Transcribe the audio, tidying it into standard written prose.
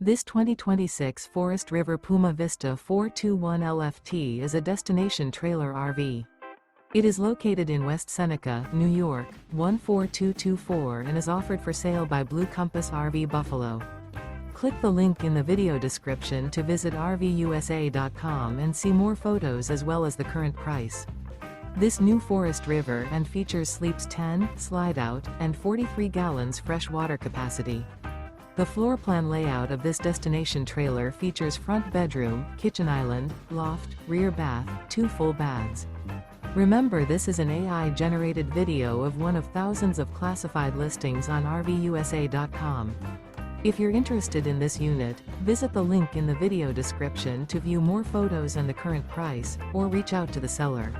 This 2026 Forest River Puma Vista 421 LFT is a destination trailer RV. It is located in West Seneca, New York, 14224 and is offered for sale by Blue Compass RV Buffalo. Click the link in the video description to visit RVUSA.com and see more photos as well as the current price. This new Forest River and features sleeps 10, Slideout, and 43 gallons fresh water capacity. The floor plan layout of this destination trailer features front bedroom, kitchen island, loft, rear bath, 2 full baths. Remember, this is an AI-generated video of one of thousands of classified listings on RVUSA.com. If you're interested in this unit, visit the link in the video description to view more photos and the current price, or reach out to the seller.